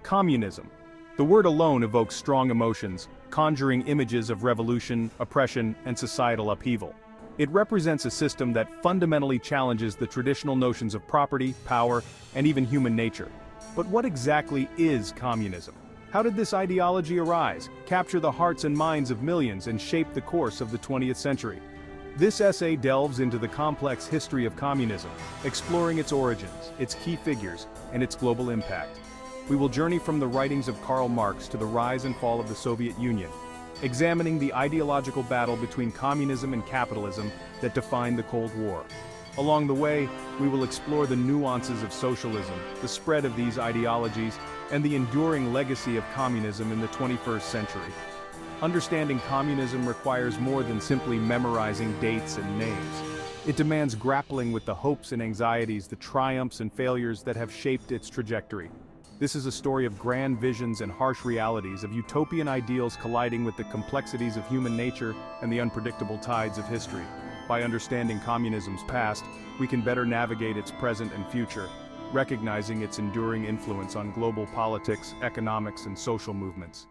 Communism. The word alone evokes strong emotions, conjuring images of revolution, oppression, and societal upheaval. It represents a system that fundamentally challenges the traditional notions of property, power, and even human nature. But what exactly is communism? How did this ideology arise, capture the hearts and minds of millions, and shape the course of the 20th century? This essay delves into the complex history of communism, exploring its origins, its key figures, and its global impact. We will journey from the writings of Karl Marx to the rise and fall of the Soviet Union, examining the ideological battle between communism and capitalism that defined the Cold War. Along the way, we will explore the nuances of socialism, the spread of these ideologies, and the enduring legacy of communism in the 21st century. Understanding communism requires more than simply memorizing dates and names. It demands grappling with the hopes and anxieties, the triumphs and failures that have shaped its trajectory. This is a story of grand visions and harsh realities, of utopian ideals colliding with the complexities of human nature and the unpredictable tides of history. By understanding communism's past, we can better navigate its present and future, recognizing its enduring influence on global politics, economics, and social movements.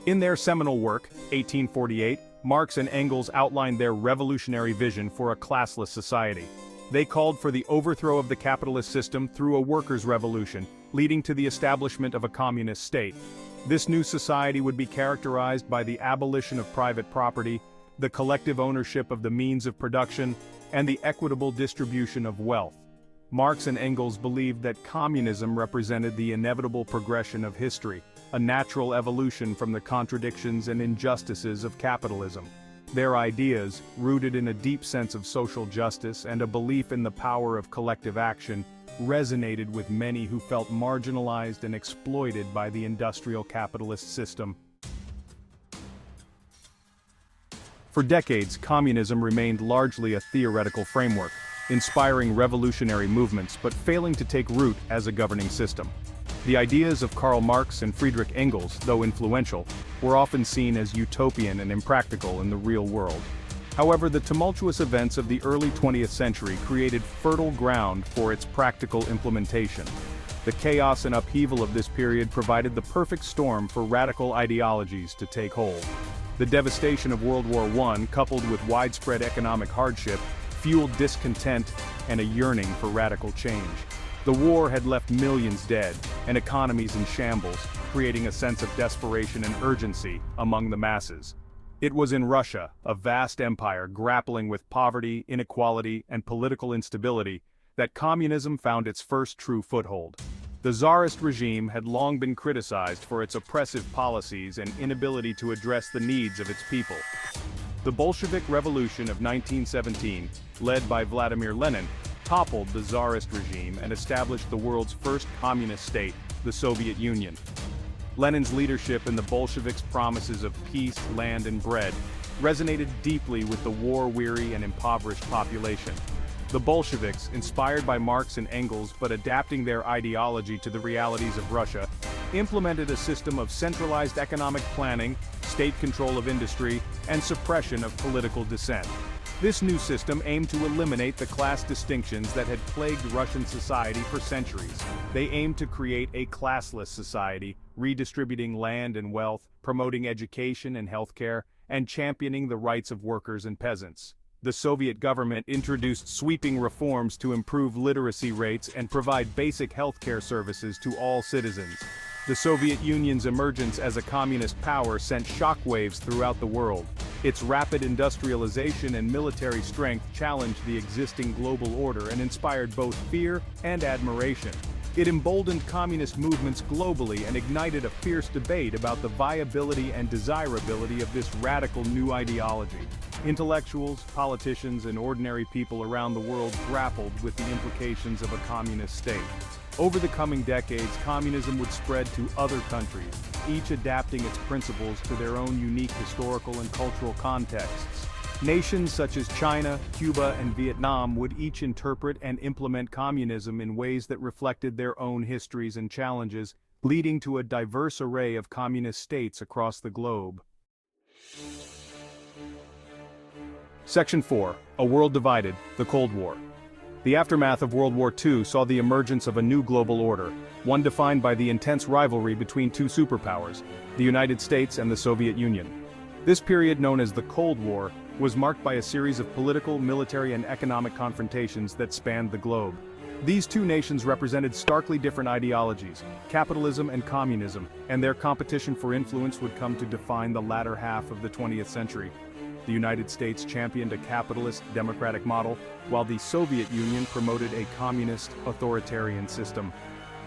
In their seminal work, 1848, Marx and Engels outlined their revolutionary vision for a classless society. They called for the overthrow of the capitalist system through a workers' revolution, leading to the establishment of a communist state. This new society would be characterized by the abolition of private property, the collective ownership of the means of production, and the equitable distribution of wealth. Marx and Engels believed that communism represented the inevitable progression of history, a natural evolution from the contradictions and injustices of capitalism. Their ideas, rooted in a deep sense of social justice and a belief in the power of collective action, resonated with many who felt marginalized and exploited by the industrial capitalist system. For decades, communism remained largely a theoretical framework, inspiring revolutionary movements but failing to take root as a governing system. The ideas of Karl Marx and Friedrich Engels, though influential, were often seen as utopian and impractical in the real world. However, the tumultuous events of the early 20th century created fertile ground for its practical implementation. The chaos and upheaval of this period provided the perfect storm for radical ideologies to take hold. The devastation of World War I, coupled with widespread economic hardship, fueled discontent and a yearning for radical change. The war had left millions dead, and economies in shambles, creating a sense of desperation and urgency among the masses. It was in Russia, a vast empire grappling with poverty, inequality, and political instability, that communism found its first true foothold. The Tsarist regime had long been criticized for its oppressive policies and inability to address the needs of its people. The Bolshevik Revolution of 1917, led by Vladimir Lenin, toppled the Tsarist regime and established the world's first communist state, the Soviet Union. Lenin's leadership and the Bolsheviks' promises of peace, land, and bread resonated deeply with the war-weary and impoverished population. The Bolsheviks, inspired by Marx and Engels but adapting their ideology to the realities of Russia, implemented a system of centralized economic planning, state control of industry, and suppression of political dissent. This new system aimed to eliminate the class distinctions that had plagued Russian society for centuries. They aimed to create a classless society, redistributing land and wealth, promoting education and healthcare, and championing the rights of workers and peasants. The Soviet government introduced sweeping reforms to improve literacy rates and provide basic healthcare services to all citizens. The Soviet Union's emergence as a communist power sent shockwaves throughout the world. Its rapid industrialization and military strength challenged the existing global order and inspired both fear and admiration. It emboldened communist movements globally and ignited a fierce debate about the viability and desirability of this radical new ideology. Intellectuals, politicians, and ordinary people around the world grappled with the implications of a communist state. Over the coming decades, communism would spread to other countries, each adapting its principles to their own unique historical and cultural contexts. Nations such as China, Cuba, and Vietnam would each interpret and implement communism in ways that reflected their own histories and challenges, leading to a diverse array of communist states across the globe. Section 4. A World Divided, the Cold War. The aftermath of World War II saw the emergence of a new global order, one defined by the intense rivalry between two superpowers, the United States and the Soviet Union. This period, known as the Cold War, was marked by a series of political, military, and economic confrontations that spanned the globe. These two nations represented starkly different ideologies, capitalism and communism, and their competition for influence would come to define the latter half of the 20th century. The United States championed a capitalist, democratic model, while the Soviet Union promoted a communist, authoritarian system.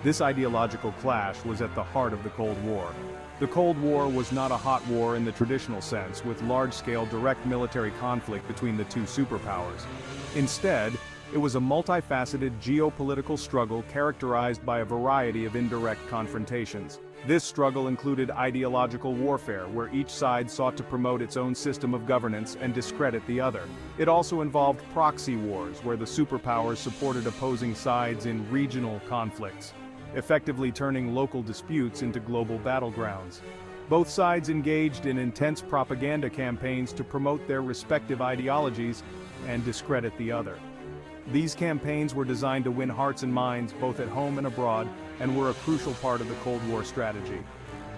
This ideological clash was at the heart of the Cold War. The Cold War was not a hot war in the traditional sense, with large-scale direct military conflict between the two superpowers. Instead, it was a multifaceted geopolitical struggle characterized by a variety of indirect confrontations. This struggle included ideological warfare, where each side sought to promote its own system of governance and discredit the other. It also involved proxy wars, where the superpowers supported opposing sides in regional conflicts, effectively turning local disputes into global battlegrounds. Both sides engaged in intense propaganda campaigns to promote their respective ideologies and discredit the other. These campaigns were designed to win hearts and minds both at home and abroad, and were a crucial part of the Cold War strategy.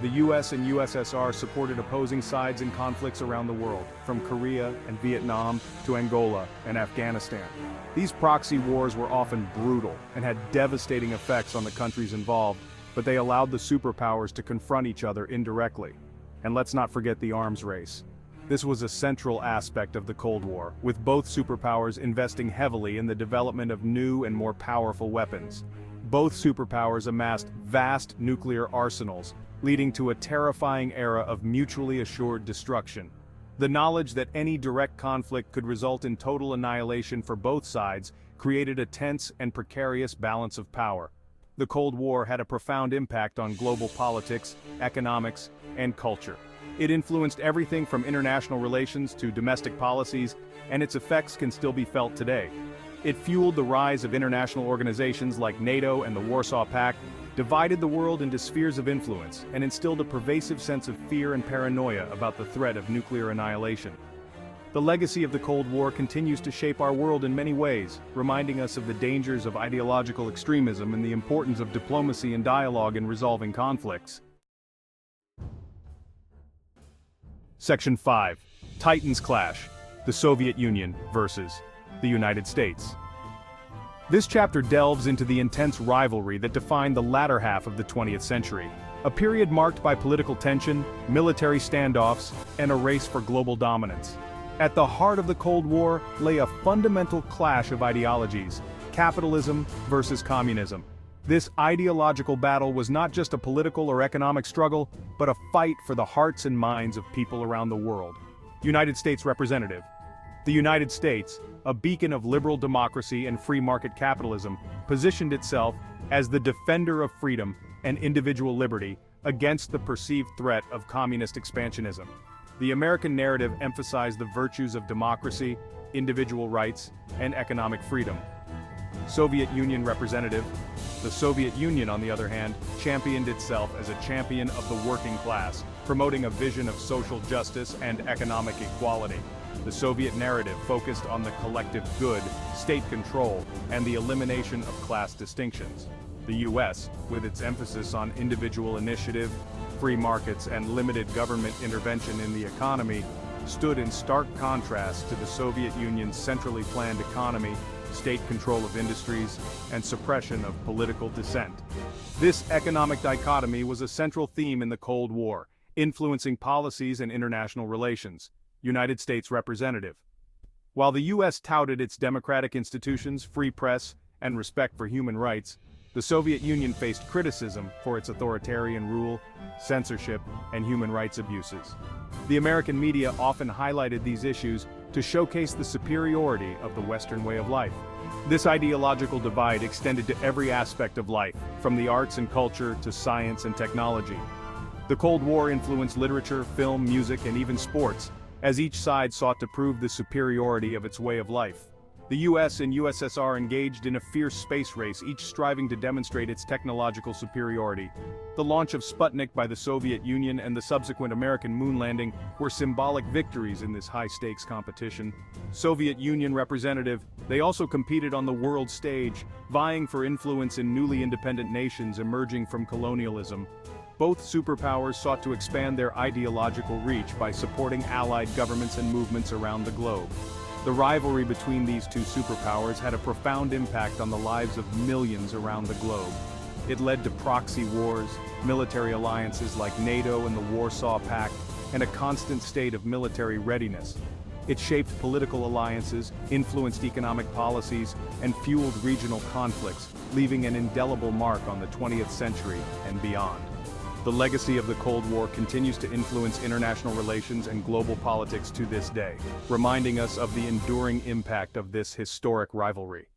The US and USSR supported opposing sides in conflicts around the world, from Korea and Vietnam to Angola and Afghanistan. These proxy wars were often brutal and had devastating effects on the countries involved, but they allowed the superpowers to confront each other indirectly. And let's not forget the arms race. This was a central aspect of the Cold War, with both superpowers investing heavily in the development of new and more powerful weapons. Both superpowers amassed vast nuclear arsenals, leading to a terrifying era of mutually assured destruction. The knowledge that any direct conflict could result in total annihilation for both sides created a tense and precarious balance of power. The Cold War had a profound impact on global politics, economics, and culture. It influenced everything from international relations to domestic policies, and its effects can still be felt today. It fueled the rise of international organizations like NATO and the Warsaw Pact, divided the world into spheres of influence, and instilled a pervasive sense of fear and paranoia about the threat of nuclear annihilation. The legacy of the Cold War continues to shape our world in many ways, reminding us of the dangers of ideological extremism and the importance of diplomacy and dialogue in resolving conflicts. Section 5. Titans Clash: the Soviet Union versus the United States. This chapter delves into the intense rivalry that defined the latter half of the 20th century, a period marked by political tension, military standoffs, and a race for global dominance. At the heart of the Cold War lay a fundamental clash of ideologies: capitalism versus communism. This ideological battle was not just a political or economic struggle, but a fight for the hearts and minds of people around the world. United States Representative. The United States, a beacon of liberal democracy and free market capitalism, positioned itself as the defender of freedom and individual liberty against the perceived threat of communist expansionism. The American narrative emphasized the virtues of democracy, individual rights, and economic freedom. Soviet Union Representative. The Soviet Union, on the other hand, championed itself as a champion of the working class, promoting a vision of social justice and economic equality. The Soviet narrative focused on the collective good, state control, and the elimination of class distinctions. The US, with its emphasis on individual initiative, free markets, and limited government intervention in the economy, stood in stark contrast to the Soviet Union's centrally planned economy, state control of industries, and suppression of political dissent. This economic dichotomy was a central theme in the Cold War, influencing policies and international relations. United States Representative. While the U.S. touted its democratic institutions, free press, and respect for human rights, the Soviet Union faced criticism for its authoritarian rule, censorship, and human rights abuses. The American media often highlighted these issues to showcase the superiority of the Western way of life. This ideological divide extended to every aspect of life, from the arts and culture to science and technology. The Cold War influenced literature, film, music, and even sports, as each side sought to prove the superiority of its way of life. The US and USSR engaged in a fierce space race, each striving to demonstrate its technological superiority. The launch of Sputnik by the Soviet Union and the subsequent American moon landing were symbolic victories in this high-stakes competition. Soviet Union representative, they also competed on the world stage, vying for influence in newly independent nations emerging from colonialism. Both superpowers sought to expand their ideological reach by supporting allied governments and movements around the globe. The rivalry between these two superpowers had a profound impact on the lives of millions around the globe. It led to proxy wars, military alliances like NATO and the Warsaw Pact, and a constant state of military readiness. It shaped political alliances, influenced economic policies, and fueled regional conflicts, leaving an indelible mark on the 20th century and beyond. The legacy of the Cold War continues to influence international relations and global politics to this day, reminding us of the enduring impact of this historic rivalry.